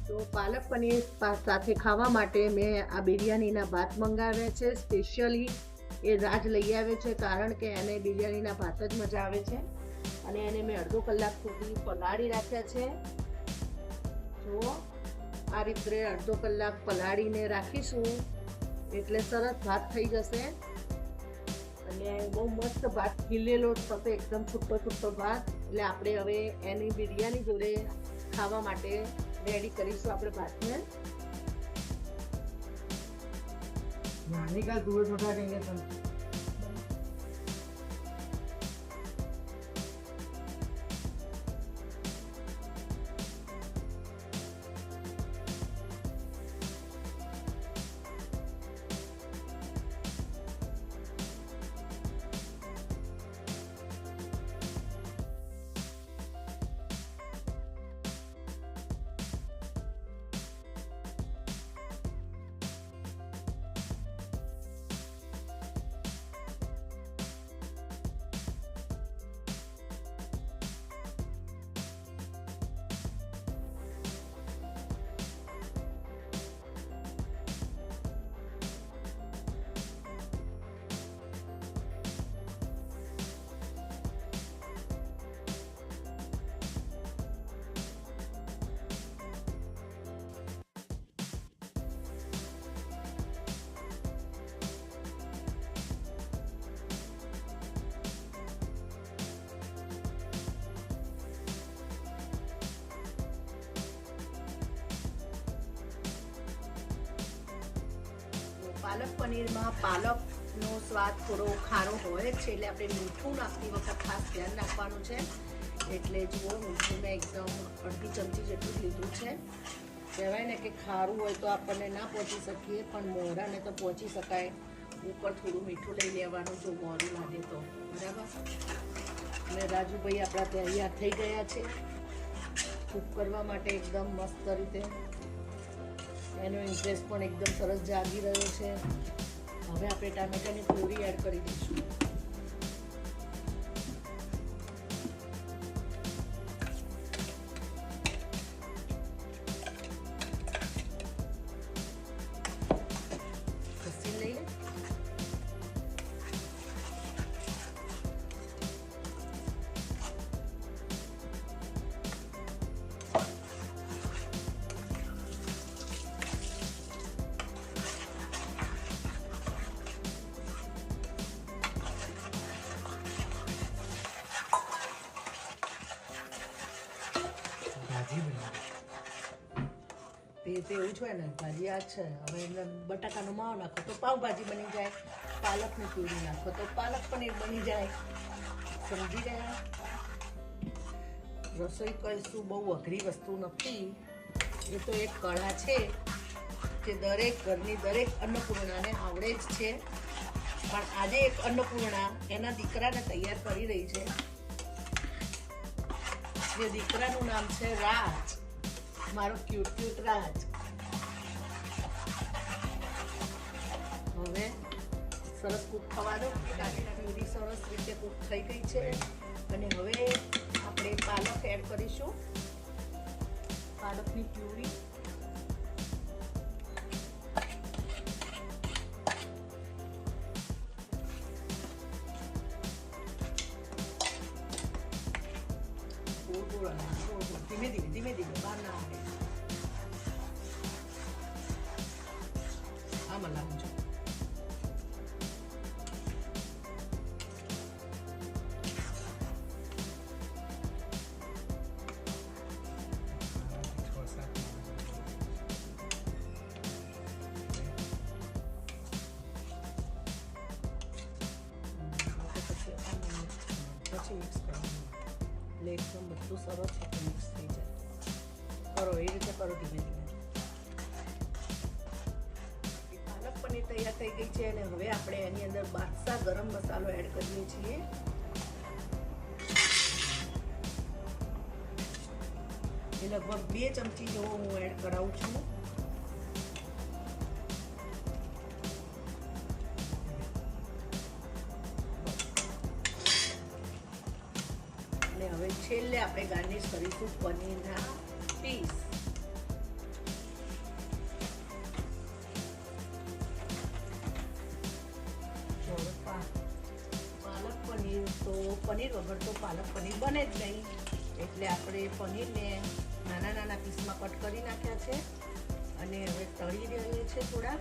તો પાલક પનીર સાથે ખાવા માટે મેં આ બિરયાનીના ભાત મંગાવ્યા છે સ્પેશિયલી. એ રાજ લઈ આવે છે કારણ કે એને બિરયાનીના ભાત જ મજા આવે છે. અને એને મેં અડધો કલાક સુધી પલાળી રાખ્યા છે. જુઓ, આ રીતે અડધો કલાક પલાળીને રાખીશું એટલે સરસ ભાત થઈ જશે. અને બહુ મસ્ત ભાત ખીલેલો થશે, એકદમ છૂટો છૂટો ભાત. એટલે આપણે હવે એની બિરયાની જોડે ખાવા માટે રેડી કરીશું આપણે ભાતને. निकाल दूर छोटा करेंगे तो પાલક પનીરમાં પાલકનો સ્વાદ થોડો ખારો હોય છે એટલે આપણે મીઠું નાખતી વખત ખાસ ધ્યાન રાખવાનું છે. એટલે જુઓ, મીઠું મેં એકદમ અડધી ચમચી જેટલું લીધું છે. કહેવાય ને કે ખારું હોય તો આપણને ના પહોંચી શકીએ પણ મોઢાને તો પહોંચી શકાય. ઉપર થોડું મીઠું લઈ લેવાનું જો મોઢું લાગે તો. બરાબર. અને રાજુભાઈ આપણા તૈયાર થઈ ગયા છે કૂક કરવા માટે એકદમ મસ્ત રીતે. એનો ઇન્ટરેસ્ટ પણ એકદમ સરસ જાગી રહ્યો છે. હવે આપણે ટામેટાની પ્યુરી એડ કરી દઈશું. ખસી લઈએ. તે એવું છે ને, ભાજી આ છે. હવે એને બટાકાનો માવો નાખો તો પાવભાજી બની જાય, પાલકની પ્યુરી નાખો તો પાલક પનીર બની જાય. સમજી ગયા? રસોઈ કહીશું બહુ અઘરી વસ્તુ નથી. એ તો એક કળા છે જે દરેક ઘરની દરેક અન્નપૂર્ણાને આવડે જ છે. પણ આજે એક અન્નપૂર્ણા એના દીકરાને તૈયાર કરી રહી છે. જે દીકરાનું નામ છે રાજ, મારો ક્યુટ ક્યુટ રાજ. હવે સરસ કૂક થવા દો. પ્યુરી સરસ રીતે કૂક થઈ ગઈ છે. અને હવે આપણે પાલક એડ કરીશું. પાલકની પ્યુરી. ધીમે ધીમે ધીમે ધીમે બહાર ના આવે. આમાં લાવજો. પછી મિક્સ કરવાનું એટલે એકદમ બધું સરસ રીતે મિક્સ થઈ જાય. કરો એ રીતે કરો ધીમે ધીમે. પાલક પનીર તૈયાર થઈ ગઈ છે અને હવે આપણે એની અંદર બાદશાહ ગરમ મસાલો એડ કરીએ છીએ. એ લગભગ 2 ચમચી જેવો હું એડ કરાવું છું. અને હવે છેલ્લે આપણે ગાર્નિશ કરીશું પનીરના પીસ. પનીર વગર તો પાલક પનીર બને જ નહીં. એટલે આપણે પનીરને નાના નાના પીસમાં કટ કરી નાખ્યા છે અને હવે તળી રહીએ છીએ થોડા.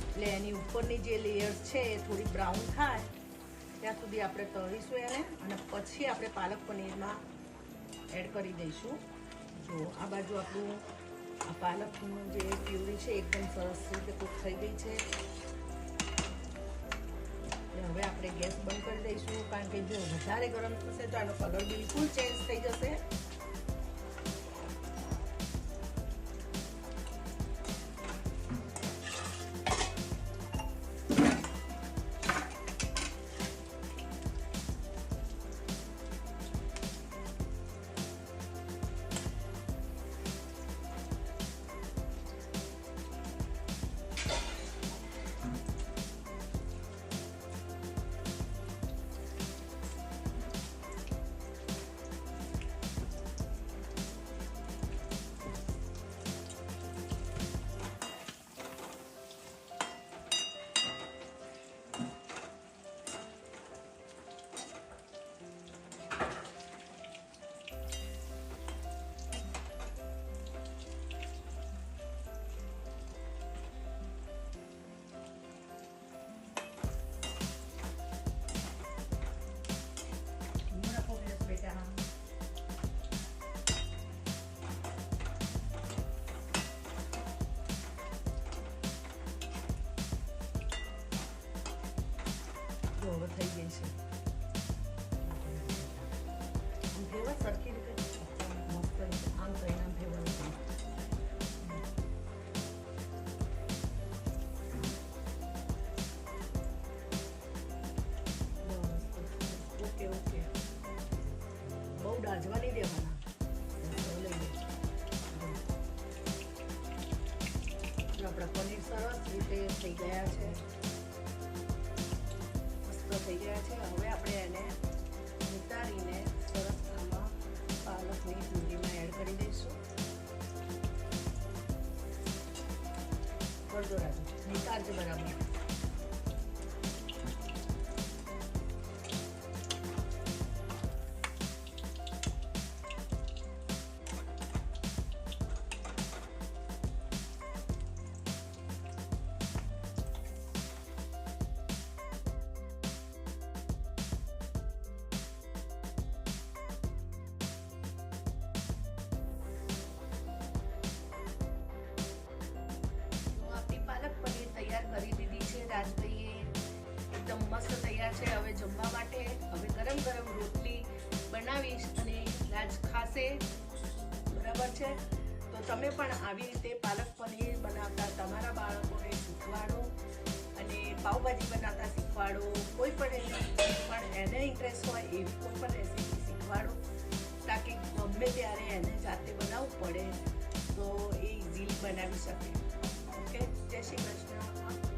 એટલે એની ઉપરની જે લેયર છે એ થોડી બ્રાઉન થાય ત્યાં સુધી આપણે તળીશું એને, અને પછી આપણે પાલક પનીરમાં એડ કરી દઈશું. જો આ બાજુ આપણું આ પાલકનું જે પ્યુરી છે એકદમ સરસ રીતે કૂક થઈ ગઈ છે. હવે આપણે ગેસ બંધ કરી દઈશું, કારણ કે જો વધારે ગરમ થશે તો આનો કલર બિલકુલ ચેન્જ થઈ જશે. હવે થઈ ગઈ છે. ફેવર સરખી રીતે મસ્ત રીતે આમ કરીને આમ ફેવર ઓકે ઓકે. બહુ ડાજવા નહીં દેવાના. આપણા પનીર સરસ રીતે થઈ ગયા છે, થઈ ગયા છે. હવે આપણે એને ઉતારીને સરસ આમાં પાલકની પ્યુરીમાં એડ કરી દઈશું. કરજો રાજુ, નિતારજો બરાબર. કરી દીધી છે રાજભાઈએ, એકદમ મસ્ત તૈયાર છે હવે જમવા માટે. હવે ગરમ ગરમ રોટલી બનાવીશ અને રાજ ખાશે. બરાબર છે? તો તમે પણ આવી રીતે પાલક પનીર બનાવતા તમારા બાળકોને શીખવાડો અને પાવભાજી બનાવતા શીખવાડો. કોઈ પણ એને ઇન્ટરેસ્ટ હોય એવી કોઈ પણ રેસીપી શીખવાડો, તાકી ગમે ત્યારે એને જાતે બનાવવું પડે તો એ ઇઝીલી બનાવી શકે. ઓકે, જય શ્રી કૃષ્ણ.